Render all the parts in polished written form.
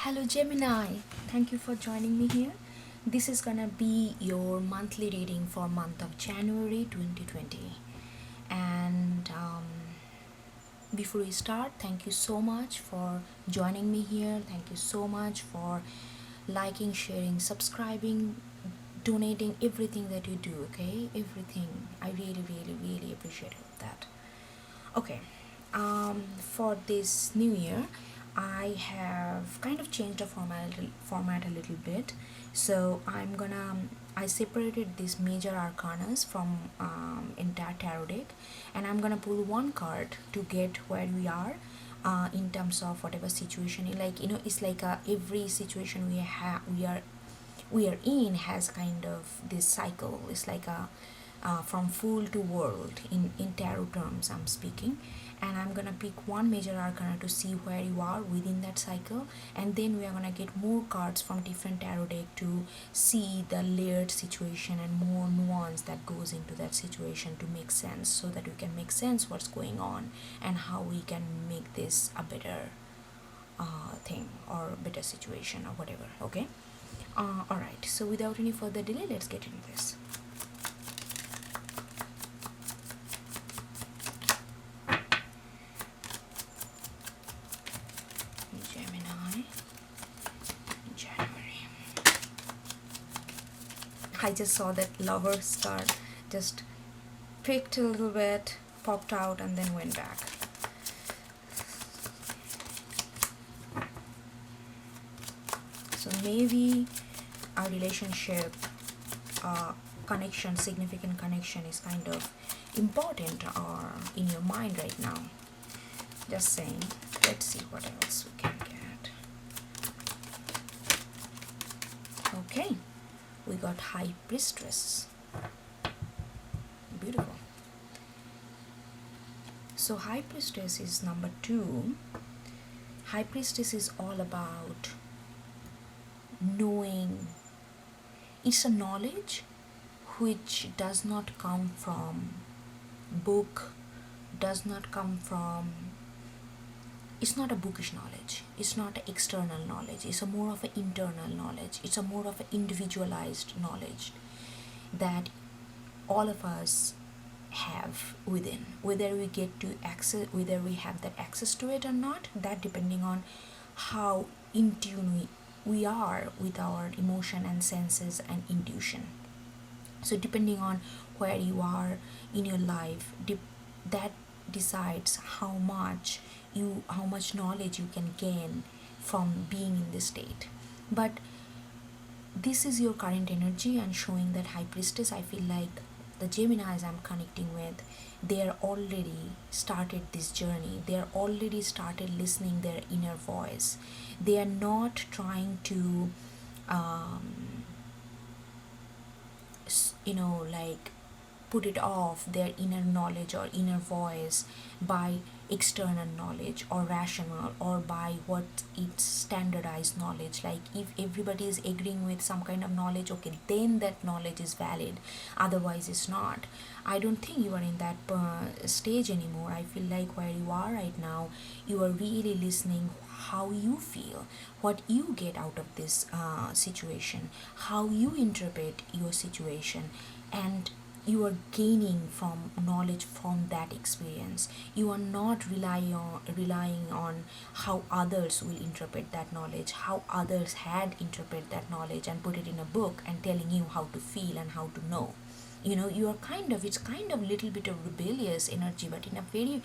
Hello Gemini, thank you for joining me here. This is gonna be your monthly reading for month of January 2020. And before we start, thank you so much for joining me here. Thank you so much for liking, sharing, subscribing, donating, everything that you do, okay? Everything. I really appreciate that. Okay, for this new year, I have kind of changed the format a little bit. So I separated these major arcanas from entire tarot deck, and I'm gonna pull one card to get where we are in terms of whatever situation. Like it's like every situation we are in has kind of this cycle. It's like a from fool to world in tarot terms I'm speaking, and I'm gonna pick one major arcana to see where you are within that cycle, and then we are gonna get more cards from different tarot deck to see the layered situation and more nuance that goes into that situation to make sense, so that we can make sense what's going on and how we can make this a better thing or better situation or whatever. Okay. Alright, so without any further delay, let's get into this. Gemini, January. I just saw that Lovers card just picked a little bit, popped out, and then went back. So maybe our relationship connection, significant connection is kind of important or in your mind right now. Just saying. Let's see what else we can get. Okay, we got High Priestess. Beautiful. So High Priestess is number 2. High Priestess is all about knowing. It's a knowledge which does not come from book, does not come from, it's not a bookish knowledge, it's not an external knowledge, it's a more of an internal knowledge, it's a more of an individualized knowledge that all of us have within. Whether we get to access, whether we have that access to it or not, that depending on how in tune we are with our emotion and senses and intuition. So depending on where you are in your life, that decides how much knowledge you can gain from being in this state. But this is your current energy, and showing that High Priestess, I feel like the Geminis I'm connecting with, they are already started this journey. They are already started listening their inner voice. They are not trying to like put it off their inner knowledge or inner voice by external knowledge or rational, or by what it's standardized knowledge. Like if everybody is agreeing with some kind of knowledge, okay, then that knowledge is valid, otherwise it's not. I don't think you are in that stage anymore. I feel like where you are right now, you are really listening how you feel, what you get out of this situation, how you interpret your situation, and you are gaining from knowledge from that experience. You are not relying on how others will interpret that knowledge, how others had interpreted that knowledge and put it in a book and telling you how to feel and how to know. You are it's kind of little bit of rebellious energy, but in a very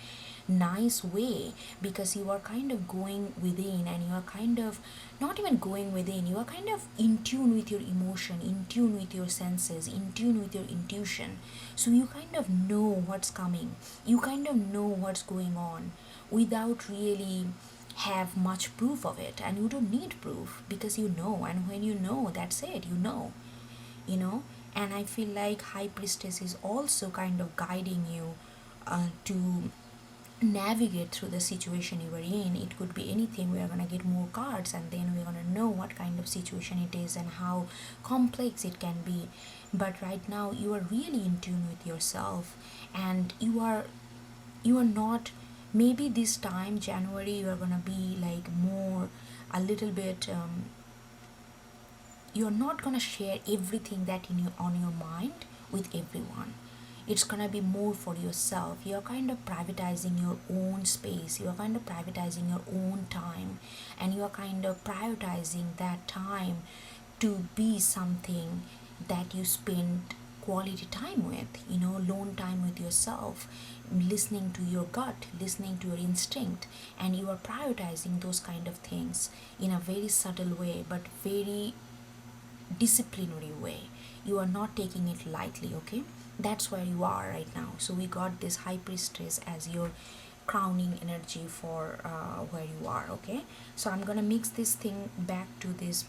nice way, because you are kind of going within, and you are kind of not even going within, you are kind of in tune with your emotion, in tune with your senses, in tune with your intuition. So you kind of know what's coming, you kind of know what's going on without really have much proof of it. And you don't need proof, because you know, and when you know, that's it, you know. And I feel like High Priestess is also kind of guiding you to navigate through the situation you are in. It could be anything. We are going to get more cards, and then we're going to know what kind of situation it is and how complex it can be. But right now you are really in tune with yourself, and you are not, maybe this time January you are going to be like more a little bit, you're not gonna share everything that on your mind with everyone. It's gonna be more for yourself. You're kind of privatizing your own space, you're kind of privatizing your own time, and you're kind of prioritizing that time to be something that you spend quality time with, alone time with yourself, listening to your gut, listening to your instinct, and you are prioritizing those kind of things in a very subtle way but very disciplinary way. You are not taking it lightly, okay? That's where you are right now. So we got this high priestess as your crowning energy for where you are, okay? So I'm gonna mix this thing back to this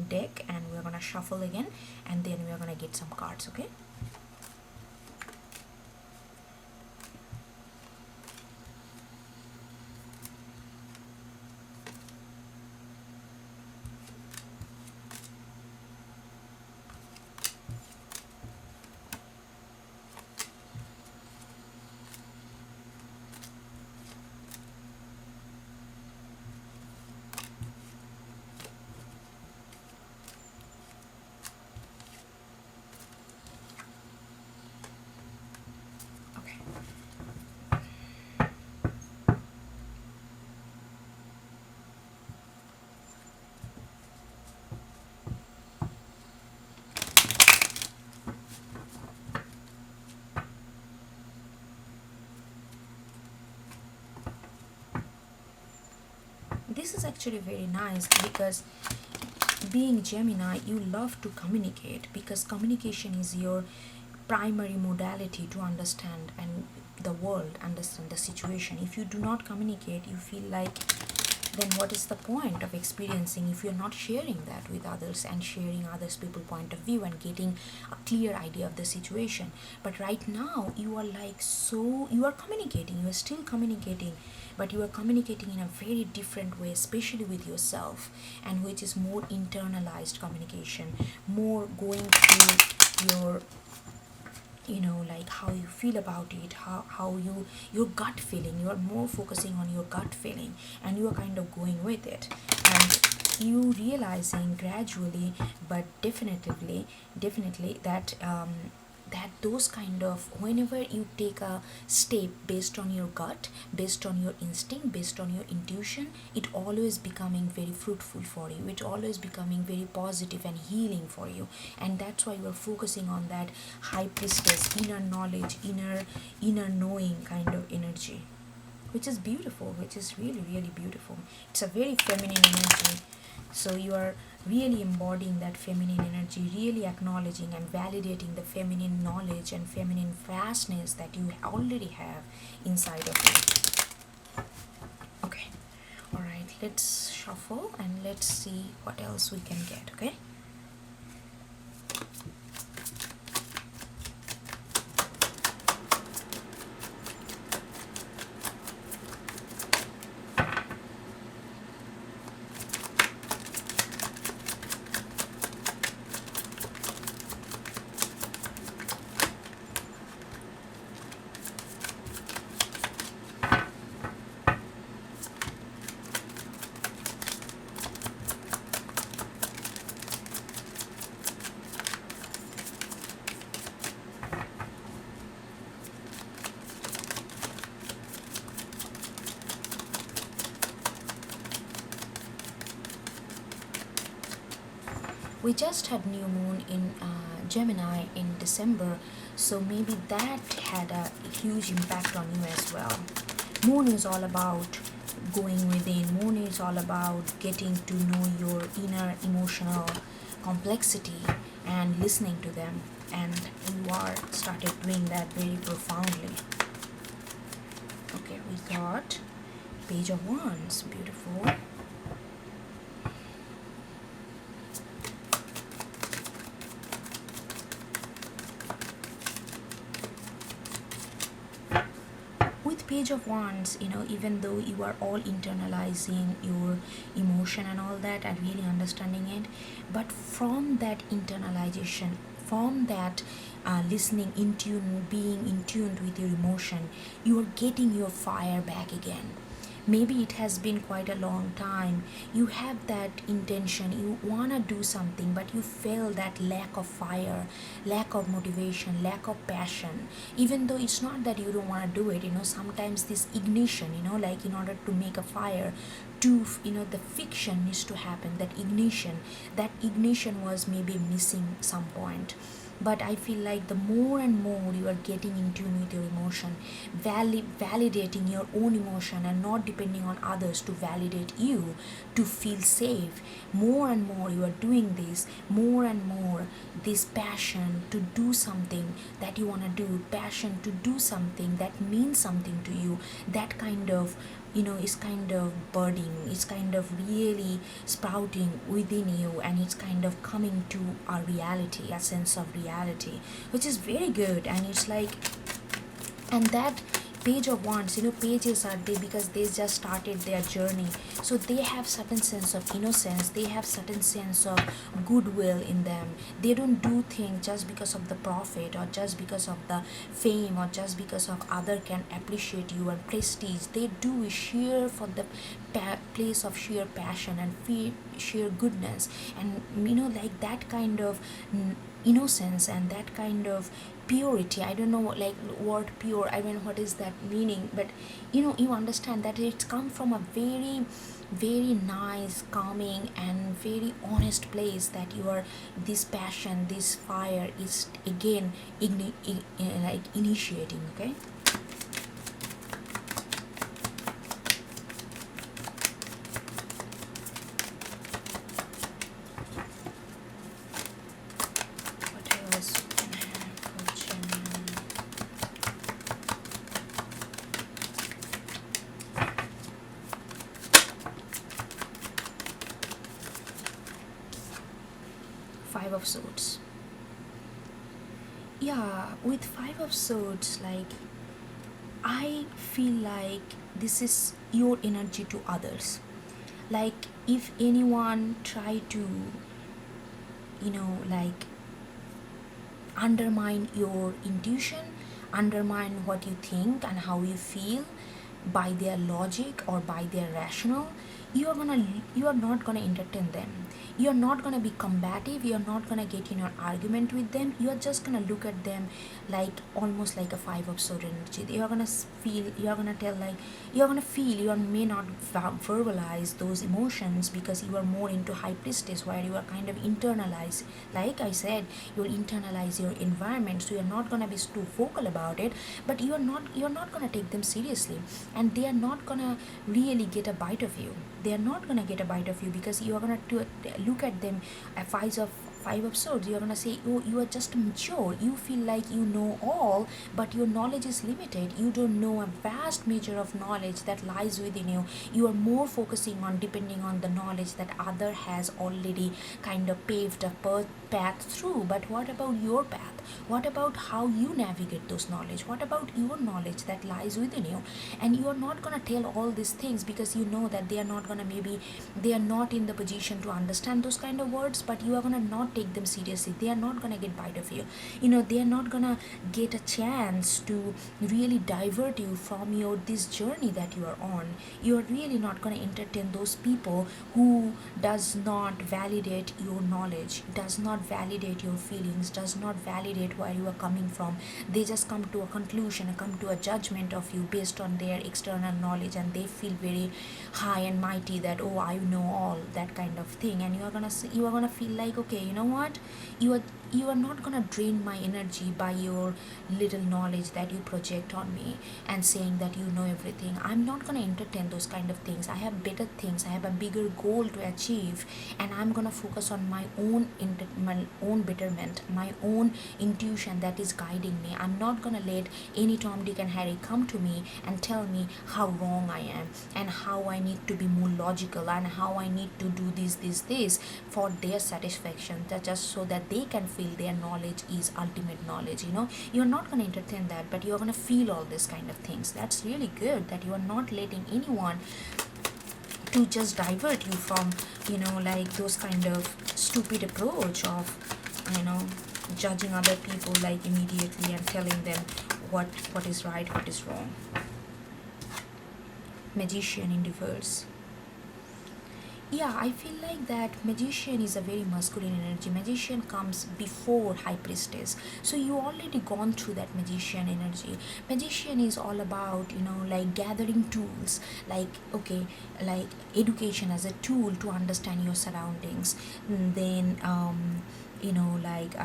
deck, and we're gonna shuffle again, and then we're gonna get some cards, okay? This is actually very nice because being Gemini, you love to communicate, because communication is your primary modality to understand and the world, understand the situation. If you do not communicate, you feel like, then what is the point of experiencing if you're not sharing that with others and sharing others people's point of view and getting a clear idea of the situation? But right now you are like, so you are communicating, you are still communicating, but you are communicating in a very different way, especially with yourself, and which is more internalized communication, more going through your, like how you feel about it, how your gut feeling. You are more focusing on your gut feeling, and you are kind of going with it, and you realizing gradually but definitely that that those kind of, whenever you take a step based on your gut, based on your instinct, based on your intuition, it always becoming very fruitful for you, it always becoming very positive and healing for you. And that's why you are focusing on that high priestess, inner knowledge, inner knowing kind of energy, which is beautiful, which is really beautiful. It's a very feminine energy. So you are really embodying that feminine energy, really acknowledging and validating the feminine knowledge and feminine vastness that you already have inside of you. Okay, all right, let's shuffle and let's see what else we can get, okay? We just had new moon in Gemini in December, so maybe that had a huge impact on you as well. Moon is all about going within. Moon is all about getting to know your inner emotional complexity and listening to them, and you are started doing that very profoundly. Okay, we got Page of Wands, beautiful. Page of Wands, even though you are all internalizing your emotion and all that and really understanding it, but from that internalization, from that listening in tune, being in tune with your emotion, you are getting your fire back again. maybe it has been quite a long time. You have that intention, you want to do something, but you feel that lack of fire, lack of motivation, lack of passion. Even though it's not that you don't want to do it, sometimes this ignition, like in order to make a fire, the fiction needs to happen, that ignition was maybe missing some point. But I feel like the more and more you are getting in tune with your emotion, validating your own emotion and not depending on others to validate you, to feel safe, more and more you are doing this, more and more this passion to do something that you want to do, passion to do something that means something to you, that kind of is kind of budding, it's kind of really sprouting within you, and it's kind of coming to a reality, a sense of reality, which is very good. And it's like, and that page of wands, pages are they because they just started their journey, so they have certain sense of innocence, they have certain sense of goodwill in them. They don't do things just because of the profit or just because of the fame or just because of other can appreciate you and prestige. They do it sheer for the place of sheer passion and sheer goodness, and like that kind of innocence and that kind of purity. I don't know, like word pure, I mean, what is that meaning, but you understand that it's come from a very very nice, calming and very honest place, that you are, this passion, this fire is again like initiating. Okay, what else can I have for Gemini? 5 of Swords. Yeah, with 5 of Swords, like I feel like this is your energy to others. Like if anyone try to, like undermine your intuition, undermine what you think and how you feel by their logic or by their rational, you are not gonna entertain them. You are not gonna be combative. You are not gonna get in an argument with them. You are just gonna look at them like almost like a 5 of Sword energy. You are gonna feel. You are gonna tell like you are gonna feel. You may not verbalize those emotions because you are more into high priestess, where you are kind of internalize. Like I said, you will internalize your environment, so you are not gonna be too vocal about it. But you are not gonna take them seriously, and they are not gonna really get a bite of you. They are not gonna get a bite of you because you are gonna look at them at 5 of Swords. You are gonna say, oh, you are just mature. You feel like you know all, but your knowledge is limited. You don't know a vast measure of knowledge that lies within you. You are more focusing on depending on the knowledge that other has already kind of paved a path through. But what about your path? What about how you navigate those knowledge? What about your knowledge that lies within you? And you are not gonna tell all these things because you know that they are not gonna, maybe they are not in the position to understand those kind of words, but you are gonna not take them seriously. They are not gonna get bite of you. They are not gonna get a chance to really divert you from your this journey that you are on. You are really not gonna entertain those people who does not validate your knowledge, does not validate your feelings, does not validate where you are coming from. They just come to a conclusion, come to a judgment of you based on their external knowledge, and they feel very high and mighty that, oh, I know all, that kind of thing. And you are gonna feel like, okay, you know what, you are not gonna drain my energy by your little knowledge that you project on me and saying that you know everything. I'm not gonna entertain those kind of things. I have better things, I have a bigger goal to achieve, and I'm gonna focus on my own betterment, my own intuition that is guiding me. I'm not gonna let any Tom, Dick and Harry come to me and tell me how wrong I am and how I need to be more logical and how I need to do this for their satisfaction, that just so that they can feel their knowledge is ultimate knowledge. You're not going to entertain that, but you're going to feel all these kind of things. That's really good, that you are not letting anyone to just divert you from like those kind of stupid approach of judging other people like immediately and telling them what is right, what is wrong. magician in reverse. Yeah, I feel like that magician is a very masculine energy. Magician comes before high priestess, so you already gone through that magician energy. Magician is all about, like gathering tools, like, okay, like education as a tool to understand your surroundings. Then like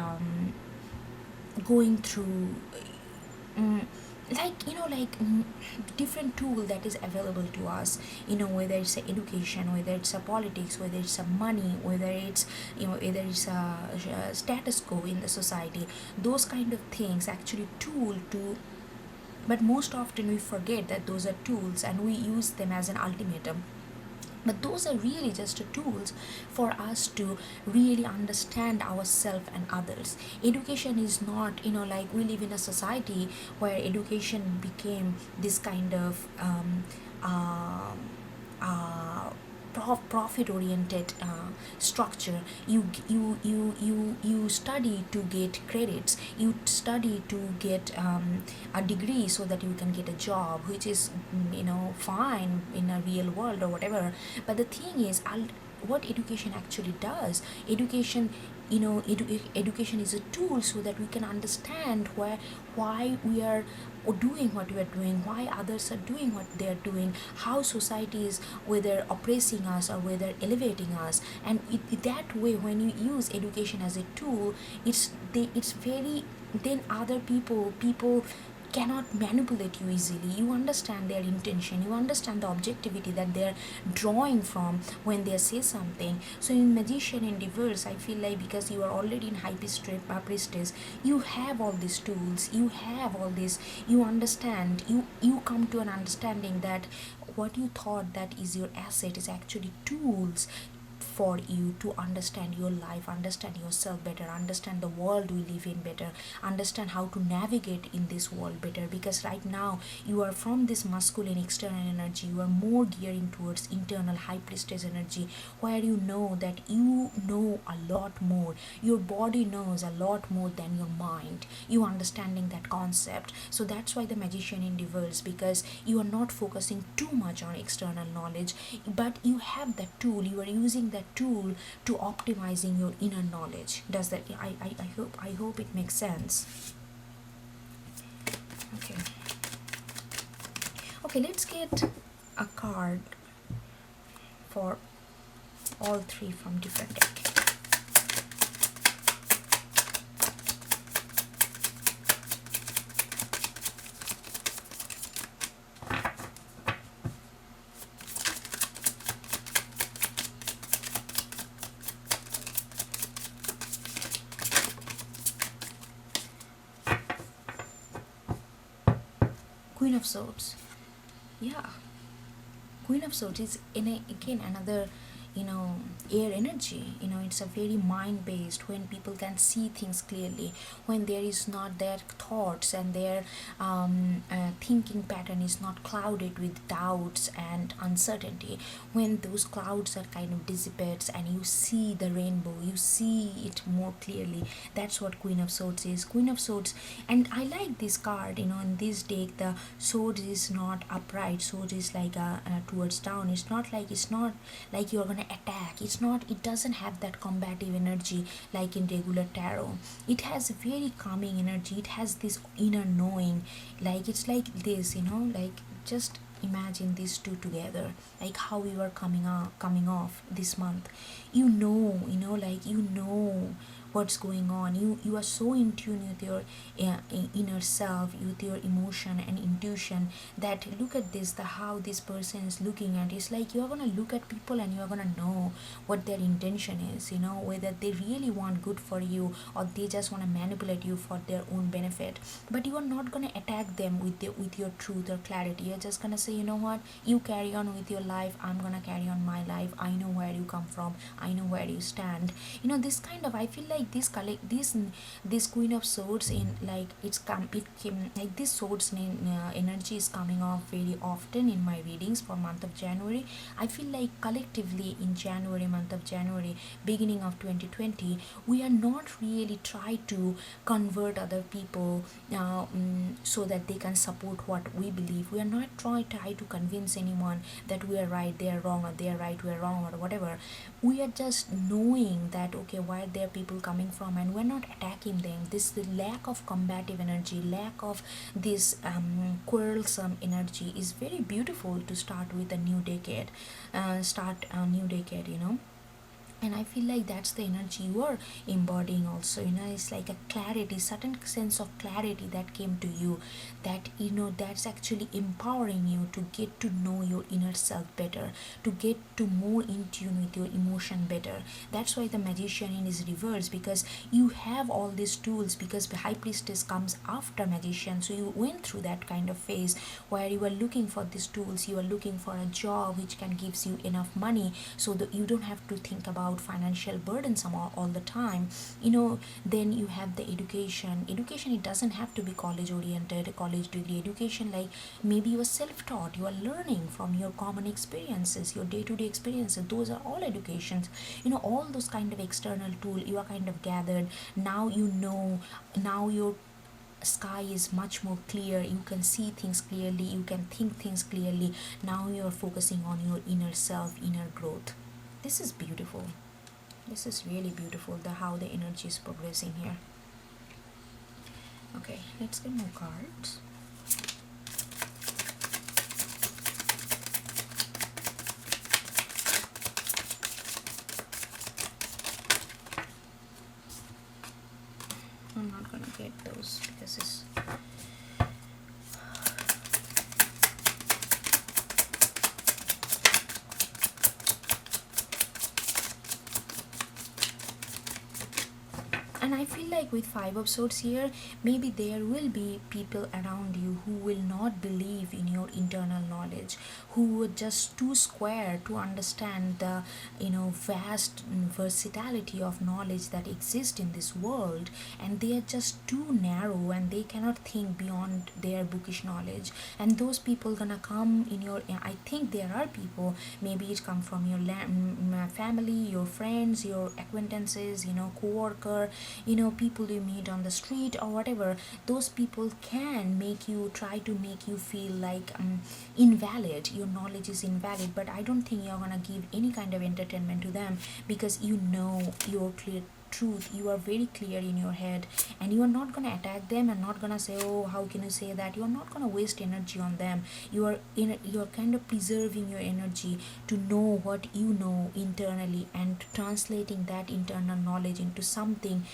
going through, mm, different tool that is available to us, whether it's a education, whether it's a politics, whether it's a money, whether it's, whether it's a status quo in the society. Those kind of things actually tool to, but most often we forget that those are tools and we use them as an ultimatum. But those are really just tools for us to really understand ourselves and others. Education is not, like we live in a society where education became this kind of uh, profit oriented structure. You study to get credits, you study to get a degree so that you can get a job, which is fine in a real world or whatever. But the thing is, what education actually does, education is a tool so that we can understand why we are doing what we are doing, why others are doing what they are doing, how society is whether oppressing us or whether elevating us. And that way, when you use education as a tool, it's very, then other people cannot manipulate you easily. You understand their intention, you understand the objectivity that they're drawing from when they say something. So in magician in reverse, I feel like because you are already in high priestess, you have all these tools, you have all this, you understand, you come to an understanding that what you thought that is your asset is actually tools for you to understand your life, understand yourself better, understand the world we live in better, understand how to navigate in this world better. Because right now you are from this masculine external energy, you are more gearing towards internal high priestess energy, where you know that you know a lot more, your body knows a lot more than your mind, you understanding that concept. So that's why the magician in reverse, because you are not focusing too much on external knowledge, but you have that tool, you are using that tool to optimizing your inner knowledge. Does that, I hope it makes sense. Okay, let's get a card for all three from different deck. Queen of Swords. Yeah, Queen of Swords is again another, air energy. It's a very mind based, when people can see things clearly, when there is not their thoughts and their thinking pattern is not clouded with doubts and uncertainty, when those clouds are kind of dissipates and you see the rainbow, you see it more clearly. That's what Queen of Swords is. Queen of Swords, and I like this card, in this deck the sword is not upright, sword is like towards down. It's not like you're gonna attack, it doesn't have that combative energy like in regular tarot. It has very calming energy, it has this inner knowing, like it's like this, like just imagine these two together, like how we were coming off this month. Like what's going on. You are so in tune with your inner self, with your emotion and intuition, that look at this, the how this person is looking at. It's like you're gonna look at people and you're gonna know what their intention is, whether they really want good for you or they just want to manipulate you for their own benefit. But you are not gonna attack them with your truth or clarity. You're just gonna say, you know what, you carry on with your life, I'm gonna carry on my life. I know where you come from, I know where you stand. This kind of, I feel like like this Queen of Swords in like it came like this swords energy is coming off very often in my readings for month of January. I feel like collectively in January, month of January, beginning of 2020, we are not really try to convert other people so that they can support what we believe. We are not try to convince anyone that we are right, they are wrong, or they are right, we are wrong, or whatever. We are just knowing that okay, where there are people coming from, and we're not attacking them. This the lack of combative energy, lack of this quarrelsome energy is very beautiful to start with a new decade, start a new decade, and I feel like that's the energy you are embodying also. It's like a clarity, certain sense of clarity that came to you, that that's actually empowering you to get to know your inner self better, to get to more in tune with your emotion better. That's why the magician in is reverse, because you have all these tools, because the high priestess comes after magician. So you went through that kind of phase where you are looking for these tools, you are looking for a job which can gives you enough money so that you don't have to think about financial burdensome all the time. Then you have the education. It doesn't have to be college oriented, college degree education. Like maybe you are self-taught, you are learning from your common experiences, your day-to-day experiences. Those are all educations. All those kind of external tool you are kind of gathered. Now now your sky is much more clear, you can see things clearly, you can think things clearly. Now you're focusing on your inner self, inner growth. This is beautiful. This is really beautiful, the how the energy is progressing here. Okay, let's get more cards. I'm not gonna get those because it's and I feel like with Five of Swords here, maybe there will be people around you who will not believe in your internal knowledge, who are just too square to understand the vast versatility of knowledge that exists in this world, and they are just too narrow and they cannot think beyond their bookish knowledge. And those people gonna come in your, I think there are people, maybe it come from your family, your friends, your acquaintances, co-worker, people you meet on the street or whatever. Those people can try to make you feel like invalid, your knowledge is invalid. But I don't think you're gonna give any kind of entertainment to them, because your clear truth, you are very clear in your head, and you are not going to attack them and not going to say, oh, how can you say that. You are not going to waste energy on them. You are kind of preserving your energy to know what you know internally, and translating that internal knowledge into something,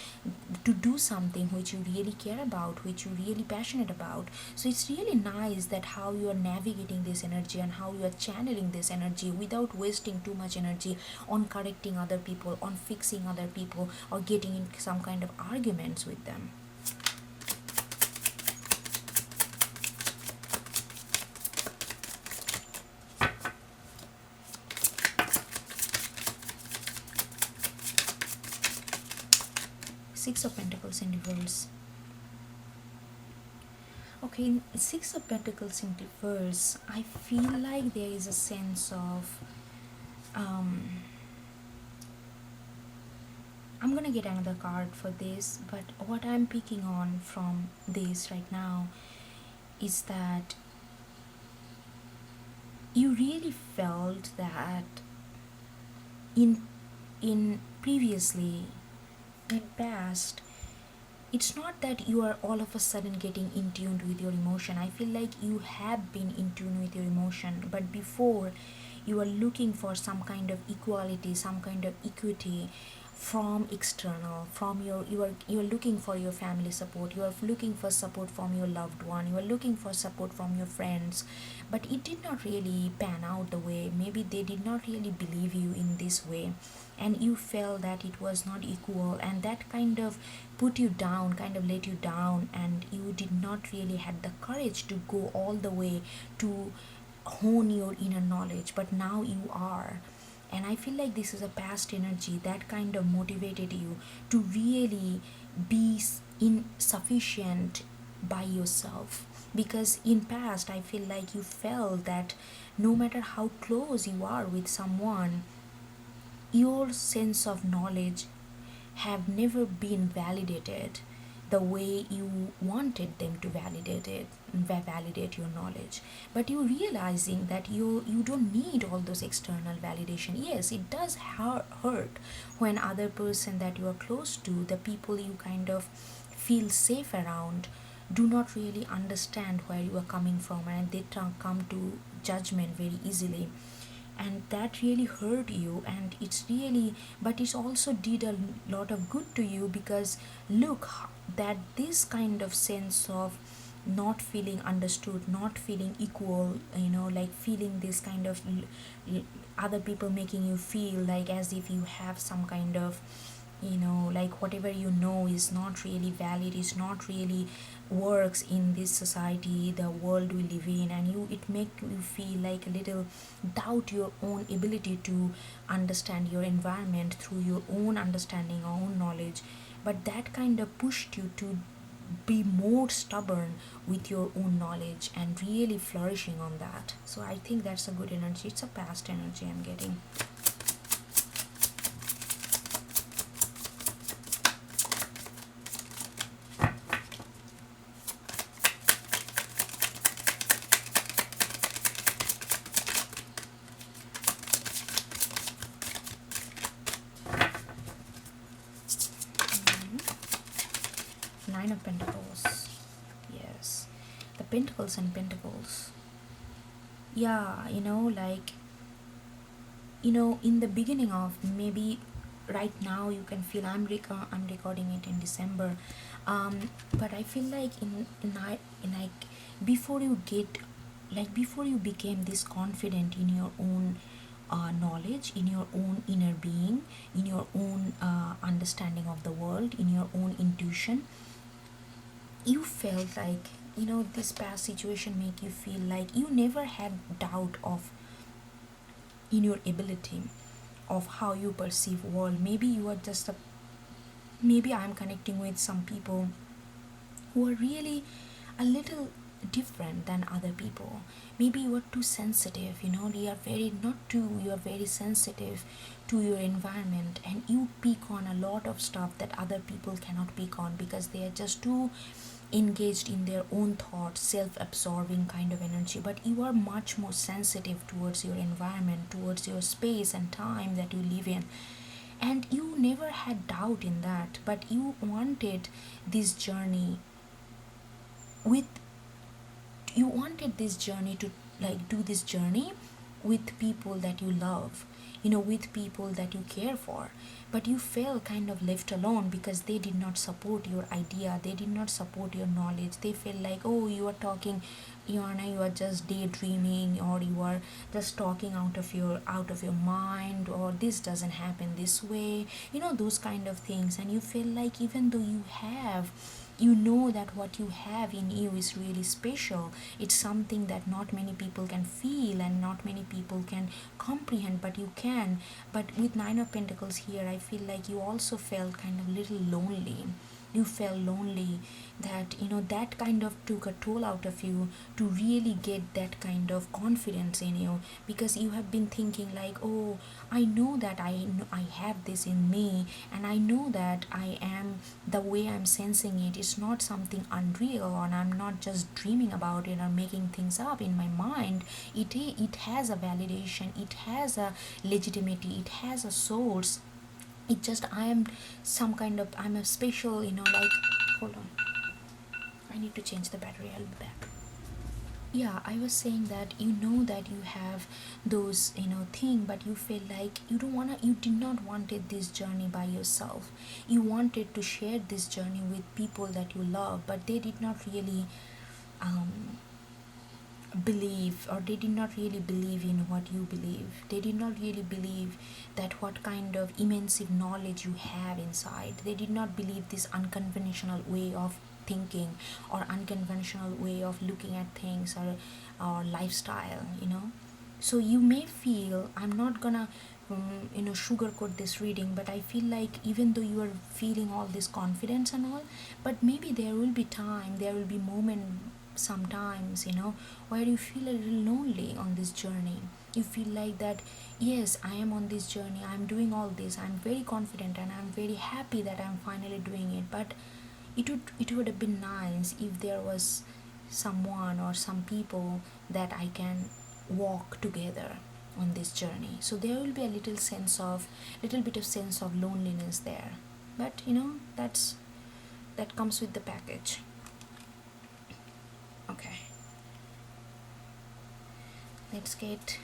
to do something which you really care about, which you're really passionate about. So it's really nice that how you are navigating this energy and how you are channeling this energy without wasting too much energy on correcting other people, on fixing other people, or getting in some kind of arguments with them. Six of Pentacles in reverse. Okay, Six of Pentacles in reverse, I feel like there is a sense of I'm gonna get another card for this, but what I'm picking on from this right now is that you really felt that in previously, in past, it's not that you are all of a sudden getting in tune with your emotion. I feel like you have been in tune with your emotion, but before you are looking for some kind of equality, some kind of equity from external, from you are looking for your family support, you are looking for support from your loved one, you are looking for support from your friends, but it did not really pan out the way, maybe they did not really believe you in this way, and you felt that it was not equal, and that kind of put you down, kind of let you down, and you did not really had the courage to go all the way to hone your inner knowledge. But now you are, And I feel like this is a past energy that kind of motivated you to really be insufficient by yourself. Because in past I feel like you felt that no matter how close you are with someone, your sense of knowledge have never been validated the way you wanted them to validate your knowledge. But you realizing that you don't need all those external validation. Yes, it does hurt when other person that you are close to, the people you kind of feel safe around, do not really understand where you are coming from, and they come to judgment very easily. And that really hurt you, and it's really, but it's also did a lot of good to you, because look, that this kind of sense of not feeling understood, not feeling equal, like feeling this kind of other people making you feel like as if you have some kind of, like whatever you know is not really valid, is not really works in this society, the world we live in, and it make you feel like a little doubt your own ability to understand your environment through your own understanding or own knowledge. But that kind of pushed you to be more stubborn with your own knowledge and really flourishing on that. So I think that's a good energy. It's a past energy I'm getting. 9 of Pentacles. Yes, the Pentacles and Pentacles. Yeah, like, in the beginning of, maybe right now you can feel I'm recording it in December, but I feel like in like before you get, like before you became this confident in your own knowledge, in your own inner being, in your own understanding of the world, in your own intuition, you felt like, this past situation make you feel like you never had doubt of in your ability of how you perceive world. Maybe you are just a, maybe I'm connecting with some people who are really a little different than other people. Maybe you are too sensitive, you are very, not too, you are very sensitive to your environment, and you pick on a lot of stuff that other people cannot pick on because they are just too engaged in their own thoughts, self-absorbing kind of energy. But you are much more sensitive towards your environment, towards your space and time that you live in, and you never had doubt in that. But you wanted this journey with, you wanted this journey to, like, do this journey with people that you love, with people that you care for. But you felt kind of left alone because they did not support your idea, they did not support your knowledge. They felt like, oh, you are talking, Joanna, you are just daydreaming, or you are just talking out of your mind, or this doesn't happen this way, those kind of things. And you feel like even though you have, that what you have in you is really special, it's something that not many people can feel and not many people can comprehend, but you can. But with 9 of Pentacles here, I feel like you also felt kind of little lonely. You felt lonely, that that kind of took a toll out of you to really get that kind of confidence in you, because you have been thinking like, oh, I know that I have this in me, and I know that I am, the way I'm sensing it is not something unreal, and I'm not just dreaming about it or making things up in my mind. It has a validation, it has a legitimacy, it has a source. It just, I am some kind of, I'm a special, like, hold on, I need to change the battery, I'll be back. Yeah, I was saying that, that you have those, thing, but you feel like you did not wanted this journey by yourself. You wanted to share this journey with people that you love, but they did not really um, believe, or they did not really believe in what you believe. They did not really believe that what kind of immense knowledge you have inside. They did not believe this unconventional way of thinking, or unconventional way of looking at things, or lifestyle. So you may feel, I'm not gonna sugarcoat this reading, but I feel like even though you are feeling all this confidence and all, but maybe there will be time, there will be moment sometimes, where you feel a little lonely on this journey. You feel like that, yes, I am on this journey, I'm doing all this, I'm very confident and I'm very happy that I'm finally doing it, but it would have been nice if there was someone or some people that I can walk together on this journey. So there will be a little bit of sense of loneliness there, but that comes with the package. Okay, let's get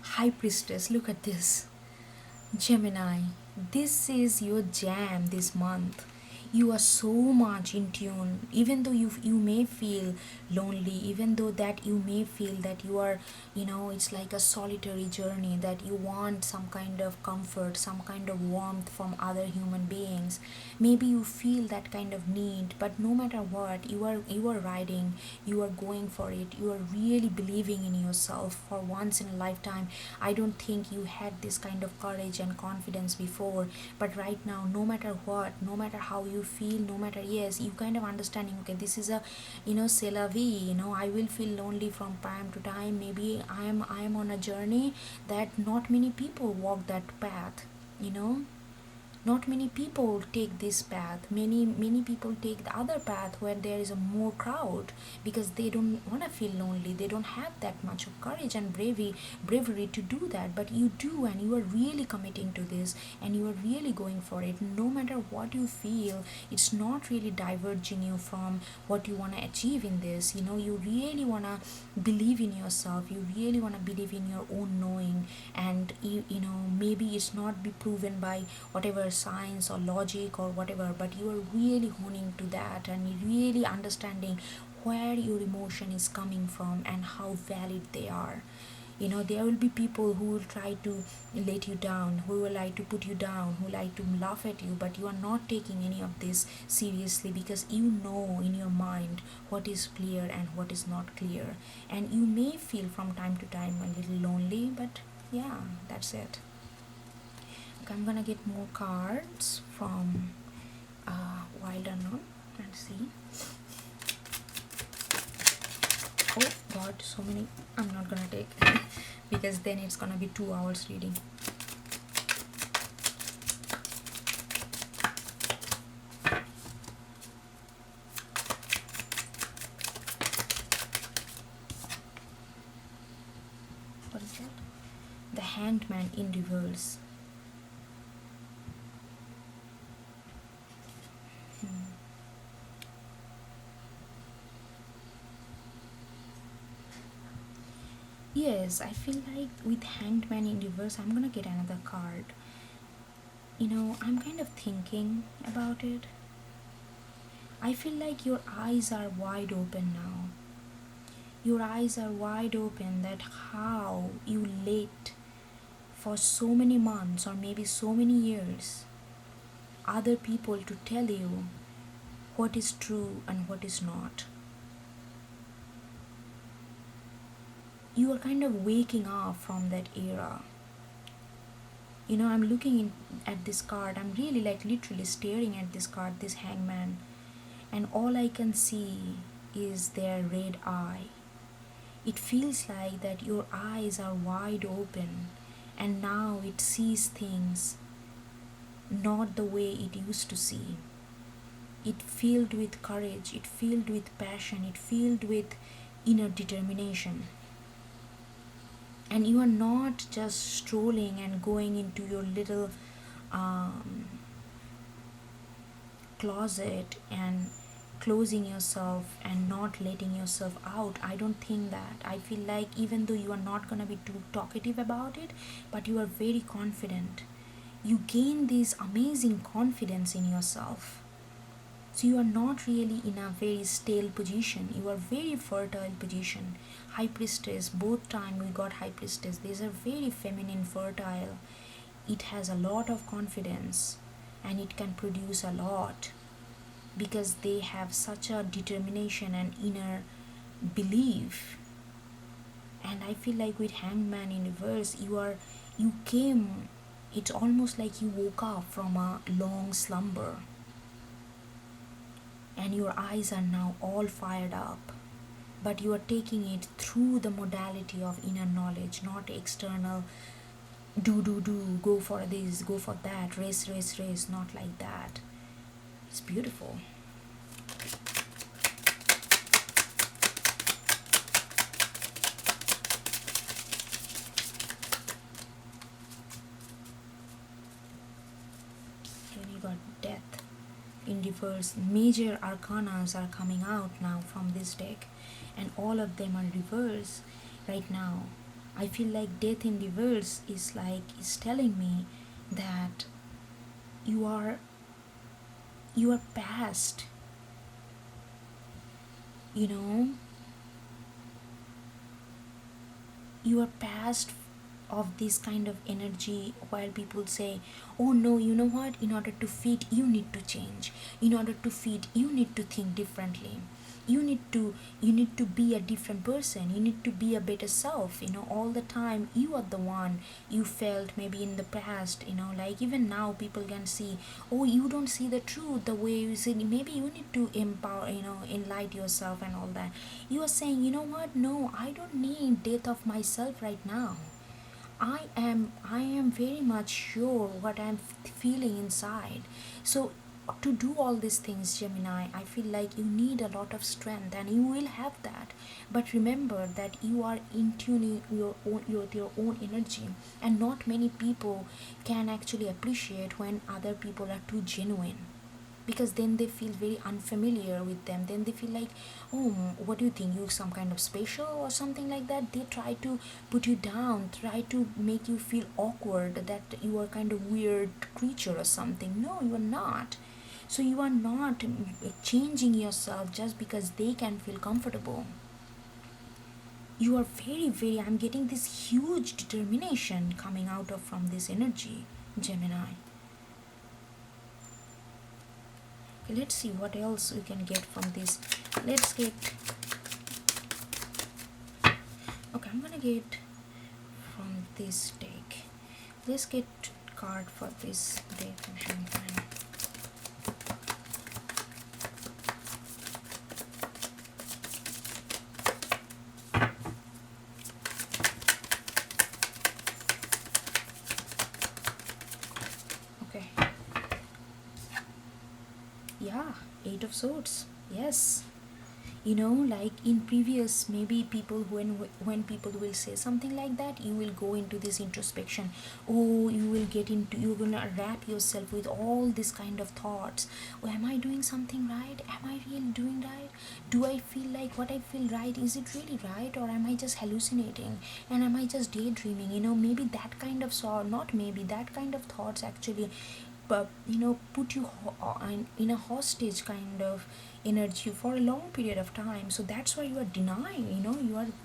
High Priestess. Look at this. Gemini, this is your jam this month. You are so much in tune, even though you may feel lonely, even though that you may feel that you are, it's like a solitary journey, that you want some kind of comfort, some kind of warmth from other human beings. Maybe you feel that kind of need, but no matter what, you are riding, you are going for it, you are really believing in yourself for once in a lifetime. I don't think you had this kind of courage and confidence before, but right now, no matter what, no matter how you feel, no matter, yes, you kind of understanding, okay, this is a, c'est la vie, I will feel lonely from time to time. Maybe I am on a journey that not many people walk that path, you know not many people take this path. Many people take the other path where there is a more crowd, because they don't want to feel lonely, they don't have that much of courage and bravery to do that. But you do, and you are really committing to this, and you are really going for it. No matter what you feel, it's not really diverging you from what you want to achieve in this. You really want to believe in yourself, you really want to believe in your own knowing. And maybe it's not be proven by whatever science or logic or whatever, but you are really honing to that, and you're really understanding where your emotion is coming from and how valid they are. There will be people who will try to let you down, who will like to put you down, who like to laugh at you, but you are not taking any of this seriously, because you know in your mind what is clear and what is not clear. And you may feel from time to time a little lonely, but yeah, that's it. Okay, I'm gonna get more cards from Wild Unknown and see. Oh god, so many. I'm not gonna take because then it's gonna be 2 hours reading. What is that? The Hanged Man in reverse. Yes, I feel like with Hanged Man in reverse, I'm gonna get another card. I'm kind of thinking about it. I feel like your eyes are wide open now. Your eyes are wide open that how you let for so many months or maybe so many years other people to tell you what is true and what is not. You are kind of waking up from that era. I'm looking at this card. I'm really like literally staring at this card, this hangman, and all I can see is their red eye. It feels like that your eyes are wide open, and now it sees things not the way it used to see. It filled with courage, it filled with passion, it filled with inner determination. And you are not just strolling and going into your little closet and closing yourself and not letting yourself out. I don't think that. I feel like even though you are not going to be too talkative about it, but you are very confident. You gain this amazing confidence in yourself. So you are not really in a very stale position, you are very fertile position. High priestess, both time we got high priestess, these are very feminine, fertile. It has a lot of confidence and it can produce a lot because they have such a determination and inner belief. And I feel like with hangman in reverse, you came, it's almost like you woke up from a long slumber and your eyes are now all fired up, but you are taking it through the modality of inner knowledge, not external do, go for this, go for that, race, not like that. It's beautiful. Then you got death in reverse. Major arcanas are coming out now from this deck, and all of them are reverse right now. I feel like death in reverse is telling me that you are past, you know, you are past of this kind of energy. While people say, oh no, you know what, in order to fit you need to change, in order to fit you need to think differently, you need to be a different person, you need to be a better self, all the time you are the one you felt maybe in the past, like even now people can see, oh, you don't see the truth the way you see, maybe you need to empower, enlighten yourself and all that. You are saying, you know what, no, I don't need death of myself right now. I am very much sure what I'm feeling inside. So to do all these things, Gemini, I feel like you need a lot of strength, and you will have that. But remember that you are in tuning with your own energy, and not many people can actually appreciate when other people are too genuine, because then they feel very unfamiliar with them. Then they feel like, oh, what do you think, you're some kind of special or something like that. They try to put you down, try to make you feel awkward, that you are kind of weird creature or something. No, you are not. So you are not changing yourself just because they can feel comfortable. You are very, I'm getting this huge determination coming out of from this energy, Gemini. Okay, let's see what else we can get from this. Let's get, okay, I'm gonna get from this deck. Let's get card for this deck of champagne. Okay. Yeah, Eight of Swords. Yes. Like in previous, maybe people, when people will say something like that, you will go into this introspection. Oh, you're gonna wrap yourself with all this kind of thoughts. Oh, am I doing something right? Am I really doing right? Do I feel like what I feel right, is it really right, or am I just hallucinating, and am I just daydreaming? Maybe that kind of not maybe that kind of thoughts actually, but put you in a hostage kind of energy for a long period of time. So that's why you are denying,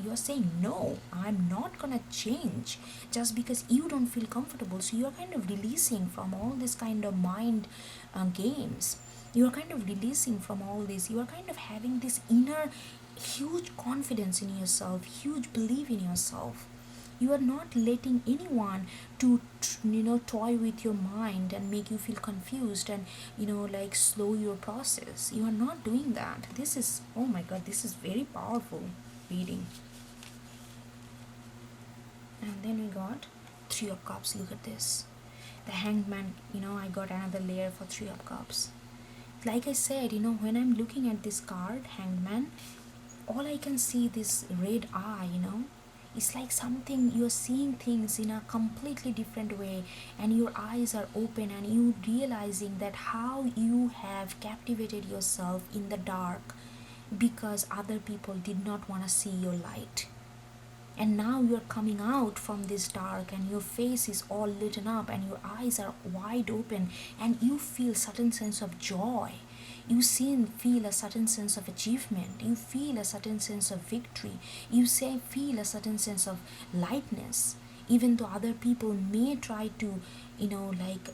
you are saying, no, I'm not gonna change just because you don't feel comfortable. So you are kind of releasing from all this kind of mind games. You are kind of releasing from all this. You are kind of having this inner huge confidence in yourself, huge belief in yourself. You are not letting anyone to toy with your mind and make you feel confused and like slow your process. You are not doing that. This is, oh my god, this is very powerful reading. And then we got Three of Cups. Look at this, the Hangman. I got another layer for Three of Cups. Like I said, when I'm looking at this card, Hangman, all I can see this red eye. It's like something, you're seeing things in a completely different way, and your eyes are open, and you realizing that how you have captivated yourself in the dark because other people did not want to see your light. And now you're coming out from this dark, and your face is all lit up, and your eyes are wide open, and you feel certain sense of joy. You feel a certain sense of achievement, you feel a certain sense of victory, you feel a certain sense of lightness, even though other people may try to, like,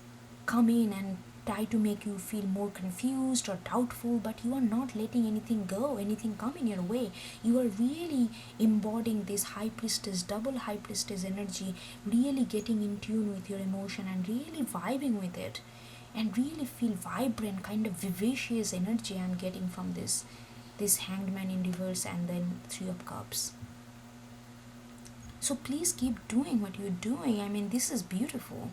come in and try to make you feel more confused or doubtful, but you are not letting anything go, anything come in your way. You are really embodying this high priestess, double high priestess energy, really getting in tune with your emotion and really vibing with it, and really feel vibrant, kind of vivacious energy I'm getting from this Hanged Man in reverse and then Three of Cups. So please keep doing what you're doing. I mean, this is beautiful.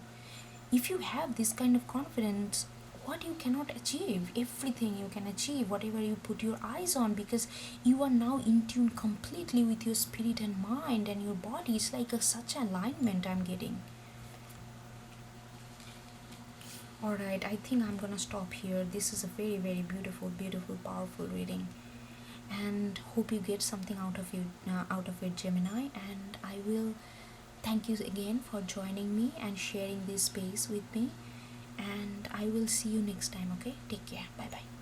If you have this kind of confidence, what you cannot achieve, everything you can achieve, whatever you put your eyes on, because you are now in tune completely with your spirit and mind and your body. It's like such alignment I'm getting. Alright, I think I'm gonna stop here. This is a very, very beautiful, beautiful, powerful reading, and hope you get something out of it, Gemini. And I will thank you again for joining me and sharing this space with me. And I will see you next time. Okay, take care. Bye bye.